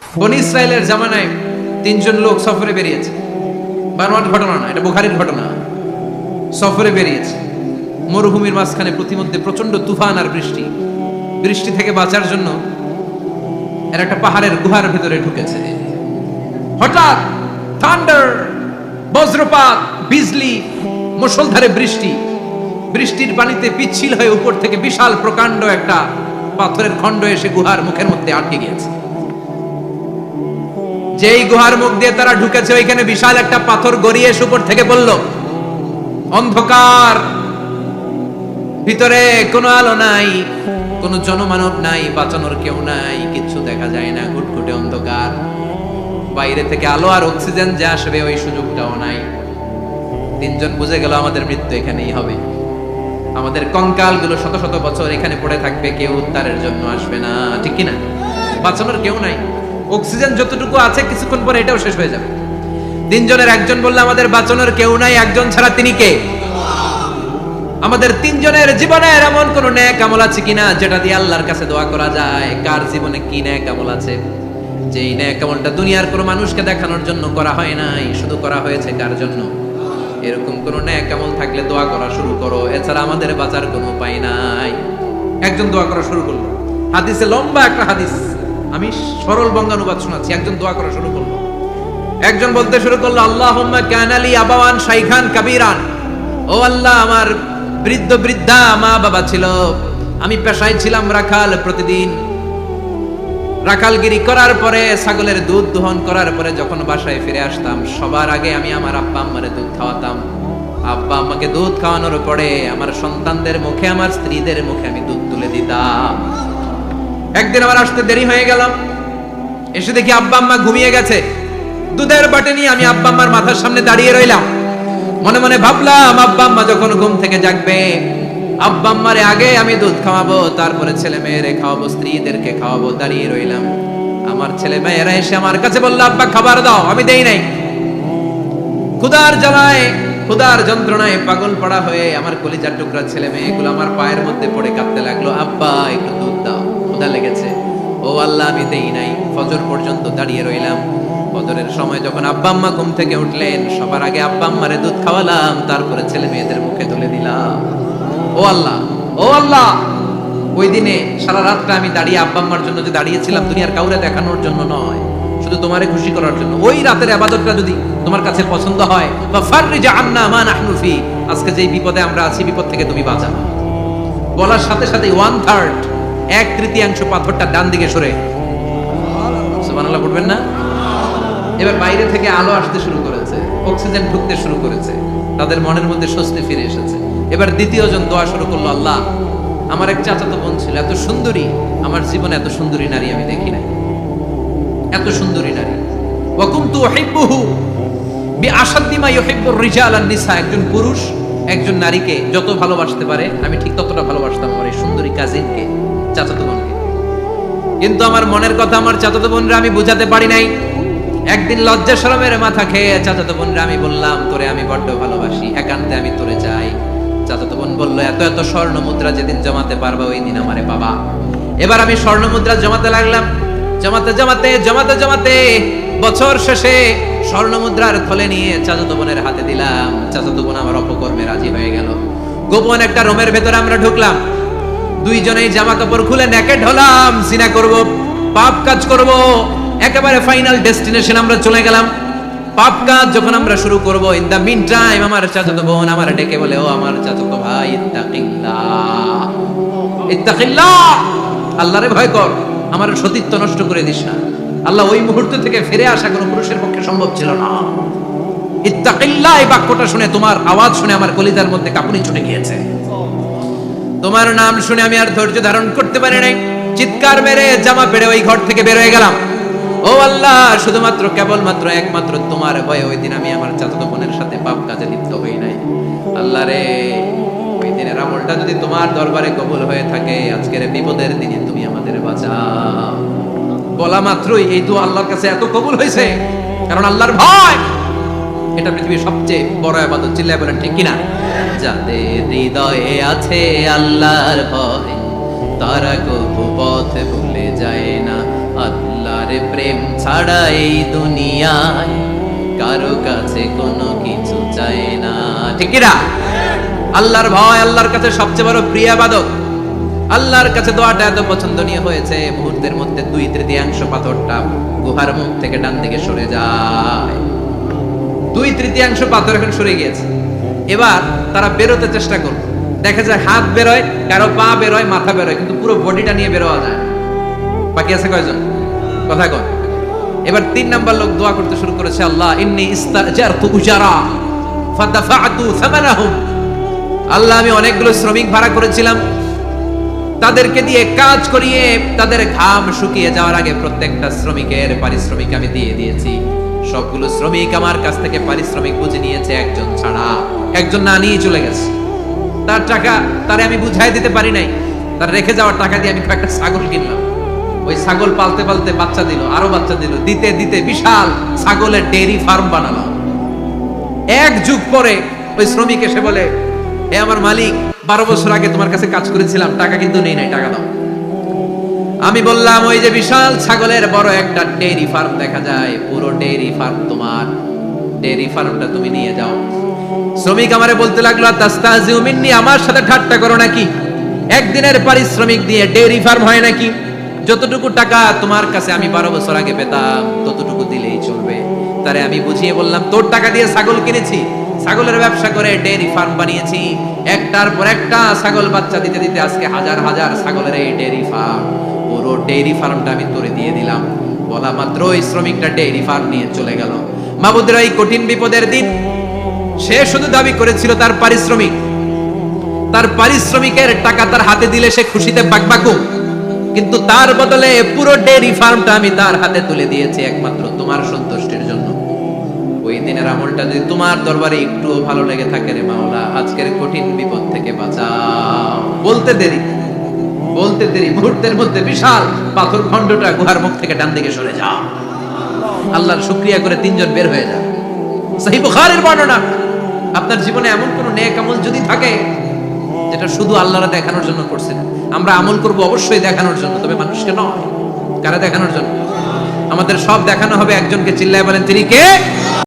বনি ইসরায়েলের জামানায় তিনজন লোক সফরে বেরিয়েছে, বানোয়াট ঘটনা না, এটা বুখারীর ঘটনা। সফরে বেরিয়েছে, মরুভূমির মাঝখানে প্রতিমধ্যে প্রচন্ড তুফান আর বৃষ্টি। বৃষ্টি থেকে বাঁচার জন্য এর একটা পাহাড়ের গুহার ভিতরে ঢুকেছে। হঠাৎ থান্ডার, বজ্রপাত, বিজলি, মুষলধারে বৃষ্টি। বৃষ্টির পানিতে পিচ্ছিল হয়ে উপর থেকে বিশাল প্রকাণ্ড একটা পাথরের খণ্ড এসে গুহার মুখের মধ্যে আটকে গিয়েছে। যেই গুহার মুখ দিয়ে তারা ঢুকেছে, ওইখানে বিশাল একটা পাথর গড়িয়ে এসে উপর থেকে পড়ল। অন্ধকার, ভিতরে কোনো আলো নাই, কোনো জনমানব নাই, বাঁচানোর কেউ নাই, কিচ্ছু দেখা যায় না, ঘুটঘুটে অন্ধকার। বাইরে থেকে আলো আর অক্সিজেন যে আসবে ওই সুযোগটাও নাই। তিনজন বুঝে গেল আমাদের মৃত্যু এখানেই হবে, আমাদের কঙ্কালগুলো শত শত বছর এখানে পড়ে থাকবে, কেউ উদ্ধারের জন্য আসবে না, ঠিক কিনা? বাঁচানোর কেউ নাই, অক্সিজেন যতটুকু আছে কিছুক্ষণ পরে এটাও শেষ হয়ে যাবে। তিনজনের একজন বলল আমাদের বাঁচানোর কেউ নাই, একজন ছাড়া তিনি কে? আমাদের তিনজনের জীবনের এমন কোন নেক আমল আছে কিনা যেটা দিয়ে আল্লাহর কাছে দোয়া করা যায়? কার জীবনে কি নেক আমল আছে যেই নেক আমলটা দুনিয়ার কোনো মানুষকে দেখানোর জন্য করা হয় নাই, শুধু করা হয়েছে কার জন্য? এরকম কোন নেক আমল থাকলে দোয়া করা শুরু করো, এছাড়া আমাদের বাঁচার কোনো উপায় নাই। একজন দোয়া করা শুরু করলো, হাদিসে লম্বা একটা হাদিস, আমি সরল বঙ্গানুবাদ শোনাচ্ছি। একজন দোয়া করা শুরু করলো, একজন বলতে শুরু করলো আল্লাহুম্মা কানালি আবাওয়ান শাইখান কাবীরান, ও আল্লাহ আমার বৃদ্ধ বৃদ্ধা মা বাবা ছিল, আমি পেশায় ছিলাম রাখাল, প্রতিদিন রাখালগিরি করার পরে ছাগলের দুধ দোহন করার পরে যখন বাসায় ফিরে আসতাম সবার আগে আমি আমার আব্বা আম্মারে দুধ খাওয়াতাম। আব্বা আম্মাকে দুধ খাওয়ানোর পরে আমার সন্তানদের মুখে, আমার স্ত্রীদের মুখে আমি দুধ তুলে দিতাম। একদিন আমার আসতে দেরি হয়ে গেল, এসে দেখি আব্বা আম্মা ঘুমিয়ে গেছে। দুধের বাটি নিয়ে আমি আব্বা আম্মার মাথার সামনে দাঁড়িয়ে রইলাম। মনে মনে ভাবলাম আব্বা আম্মা যখন ঘুম থেকে জাগবে, আব্বা আম্মারে আগে আমি দুধ খাওয়াবো, তারপরে ছেলে মেয়েরে খাওয়াবো, স্ত্রীদেরকে খাওয়াবো। দাঁড়িয়ে রইলাম, আমার ছেলে মেয়েরা এসে আমার কাছে বললো আব্বা খাবার দাও, আমি দেই নাই। ক্ষুধার জ্বালায়, ক্ষুধার যন্ত্রণায় পাগল পড়া হয়ে আমার কলিজার টুকরা ছেলে মেয়েগুলো আমার পায়ের মধ্যে পড়ে কাঁদতে লাগলো, আব্বা একটু দুধ দাও, ক্ষুধা লেগেছে। ও আল্লাহ আমি দেই নাই। ফজর পর্যন্ত দাঁড়িয়ে রইলাম। ফজরের সময় যখন আব্বা আম্মা ঘুম থেকে উঠলেন, সবার আগে আব্বা আম্মারে দুধ খাওয়ালাম, তারপরে ছেলে মেয়েদের মুখে তুলে দিলাম। ও আল্লাহ, ও আল্লাহ, ওই দিনে সারা রাতটা আমি দাঁড়িয়ে আব্বা আম্মার জন্য যে দাঁড়িয়েছিলাম, দুনিয়ার কাউরে দেখানোর জন্য নয়, শুধু তোমারে খুশি করার জন্য। ওই রাতের ইবাদতটা যদি তোমার কাছে পছন্দ হয়, বা ফাররিজ আন্না মা নাহনু ফি, আজকে যেই বিপদে আমরা আছি, বিপদ থেকে তুমি বাঁচাও। বলার সাথে সাথে 1/3, 1/3 পাথরটা ডান দিকে সরে, সুবহানাল্লাহ পড়বেন না? এবার বাইরে থেকে আলো আসতে শুরু করেছে, অক্সিজেন ঢুকতে শুরু করেছে, তাদের মনের মধ্যে স্বস্তি ফিরে এসেছে। এবার দ্বিতীয় জন দোয়া শুরু করলো, আল্লাহ আমার এক চাচাতো বোন ছিল, এত সুন্দরী, আমার জীবনে এত সুন্দরী নারী আমি দেখি নাই, এত সুন্দরী নারী। ওয়া কুনতু উহিব্বুহু বিআশাদ্দি মা ইউহিব্বুর রিজাল আন নিসা, একজন পুরুষ একজন নারীকে যত ভালোবাসতে পারে আমি ঠিক ততটা ভালোবাসতাম আমার এই সুন্দরী কাজিনকে, চাচাতো বোনকে। কিন্তু আমার মনের কথা আমার চাচাতো বোনরা আমি বুঝাতে পারি নাই। একদিন লজ্জা শরমের মাথা খেয়ে চাচাতো বোনরা আমি বললাম, তোরে আমি বড্ড ভালোবাসি, একান্তে আমি তোরে চাই। চাচাতো বোন বলল, এত এত স্বর্ণ মুদ্রা যেদিন জমাতে পারবা ওই দিন আমারে পাবা। এবার আমি স্বর্ণ মুদ্রা জমাতে লাগলাম, জমাতে জমাতে জমাতে জমাতে বছর শেষে স্বর্ণ মুদ্রার থলে নিয়ে চাচাতো বোনের হাতে দিলাম। চাচাতো বোন আমার অপকর্মে রাজি হয়ে গেল। গোপন একটা রুমের ভেতরে আমরা ঢুকলাম, দুইজনেই জামা কাপড় খুলে নেকেড হলাম, জিনা করব, পাপ কাজ করব। একেবারে ফাইনাল ডেস্টিনেশন আমরা চলে গেলাম। পাপ কাজ যখন আমরা শুরু করব, ইন দা মিন টাইম আমার চাচাতো বোন আমার ডেকে বলে, ও আমার চাচাতো ভাই, ইত্তাকিল্লাহ, ইত্তাকিল্লাহ, আল্লাহরে ভয় কর, আমার সতীত্ব নষ্ট করে দিস না। আল্লাহ ওই মুহূর্ত থেকে ফিরে আসা কোনো পুরুষের পক্ষে সম্ভব ছিল না। ইত্তাকিল্লাহ, এই বাক্যটা শুনে, তোমার আওয়াজ শুনে আমার কলিজার মধ্যে কাঁপুনি ছুটে গিয়েছে। তোমার নাম শুনে আমি আর ধৈর্য ধারণ করতে পারি নাই, চিৎকার মেরে জামা পেড়ে ওই ঘর থেকে বের হয়ে গেলাম। ও আল্লাহ, শুধুমাত্র কেবলমাত্র একমাত্র তোমার ভয়ে ওই দিন আমি আমার চাচাতো বোনের সাথে পাপ কাজে লিপ্ত হই নাই। আল্লাহ রে, ওই দিনের আমলটা যদি তোমার দরবারে কবুল হয়ে থাকে, আজকের বিপদের দিনে তুমি আমাদের বাঁচাও। বলা মাত্রই এই দোয়া আল্লাহর কাছে এত কবুল হয়েছে, কারণ আল্লাহর ভয় এটা পৃথিবীর সবচেয়ে বড় ইবাদত। চিল্লায় বলেন ঠিক কিনা? যাদের হৃদয়ে আছে আল্লাহর ভয়, তারা কবু পথ ভুলে যায় না, আল্লাহর প্রেম ছাড়া এই দুনিয়ায় কারো কাছে কোনো কিছু চাই না, ঠিক কি না? আল্লাহর ভয় আল্লাহর কাছে সবচেয়ে বড় প্রিয় ইবাদত। আল্লাহর কাছে দোয়াটা এত পছন্দনীয় হয়েছে, মুহূর্তের মধ্যে 2/3 পাথরটা গুহার মুখ থেকে ডান দিকে সরে যায়। 2/3 পাথর এখন সরে গিয়েছে। এবার তারা বেরোতে চেষ্টা করবে, দেখা যায় হাত বেরোয়, কারো পা বেরোয়, মাথা বেরোয়, কিন্তু পুরো বডিটা নিয়ে বেরোয়া যায়। বাকি আছে কয়জন? কথা কন। এবার 3 নাম্বার লোক দোয়া করতে শুরু করেছে, আল্লাহ ইন্নী ইস্তাজারতু উজারা ফাদাফাতু সামানাহুম। আল্লাহ আমি অনেকগুলো শ্রমিক ভাড়া করেছিলাম, তাদেরকে দিয়ে কাজ করিয়ে তাদের ঘাম শুকিয়ে যাওয়ার আগে প্রত্যেকটা শ্রমিকের পারিশ্রমিক আমি দিয়ে দিয়েছি। সবগুলো শ্রমিক আমার কাছ থেকে পারিশ্রমিক বুঝে নিয়েছে, একজন ছাড়া। একজন না নিয়ে চলে গেছে। তার টাকা তারে আমি বুঝাই দিতে পারি নাই। তার রেখে যাওয়ার টাকা দিয়ে আমি একটা ছাগল কিনলাম। ওই ছাগল পালতে পালতে বাচ্চা দিল, আরো বাচ্চা দিল, দিতে দিতে বিশাল ছাগলের ডেইরি ফার্ম বানালাম। 1 যুগ পরে ওই শ্রমিক এসে বলে, হে আমার মালিক, 12 বছর আগে তোমার কাছে কাজ করেছিলাম, টাকা কিন্তু নেই নাই, টাকা দাও। আমি বললাম, ওই যে বিশাল ছাগলের বড় একটা ডেইরি ফার্ম দেখা যায়, পুরো ডেইরি ফার্ম তোমার, ডেইরি ফার্মটা তুমি নিয়ে যাও। শ্রমিক আমারে বলতে লাগলো, তাস্তাজিউ মিন্নি, আমার সাথে ঠাট্টা করো নাকি? একদিনের পারিশ্রমিক দিয়ে ডেইরি ফার্ম হয় নাকি? যতটুকু টাকা তোমার কাছে আমি 12 বছর আগে পেতাম ততটুকু দিলেই চলবে। তারে আমি বুঝিয়ে বললাম, তোর টাকা দিয়ে ছাগল কিনেছি, ছাগলের ব্যবসা করে ডেইরি ফার্ম বানিয়েছি, একটার পর একটা ছাগল বাচ্চা দিতে দিতে আজকে হাজার হাজার ছাগলের এই ডেইরি ফার্ম, পুরো ডেইরি ফার্মটা আমি তোরে দিয়ে দিলাম। বলা মাত্র ওই শ্রমিকটা ডেইরি ফার্ম নিয়ে চলে গেল। মাবুদের এই কঠিন বিপদের দিন সে শুধু দাবি করেছিল তার পারিশ্রমিক, তার পারিশ্রমিকের টাকা তার হাতে দিলে সে খুশিতে বাকবাকু, কিন্তু তার বদলে পুরো ডেইরি ফার্মটা আমি তার হাতে তুলে দিয়েছি একমাত্র তোমার সন্তুষ্টির জন্য। ওই দিনের আমলটা যদি তোমার দরবারে একটুও ভালো লেগে থাকে রে মাওলা, আজকের কঠিন বিপদ থেকে বাঁচাও। বলতে দেরি মুহূর্তের মধ্যে বিশাল পাথর খণ্ডটা গুহার মুখ থেকে ডান দিকে সরে যাও। আল্লাহর শুকরিয়া করে 3 জন বের হয়ে যায়। সহিহ বুখারীর বর্ণনা। আপনার জীবনে এমন কোন নেক আমল যদি থাকে যেটা শুধু আল্লাহরে দেখানোর জন্য করছেন, আমরা আমল করব অবশ্যই দেখানোর জন্য, তবে মানুষকে নয়। কারা দেখানোর জন্য? আমাদের সব দেখানো হবে একজনকে। চিল্লায় বলেন, তিনি কে?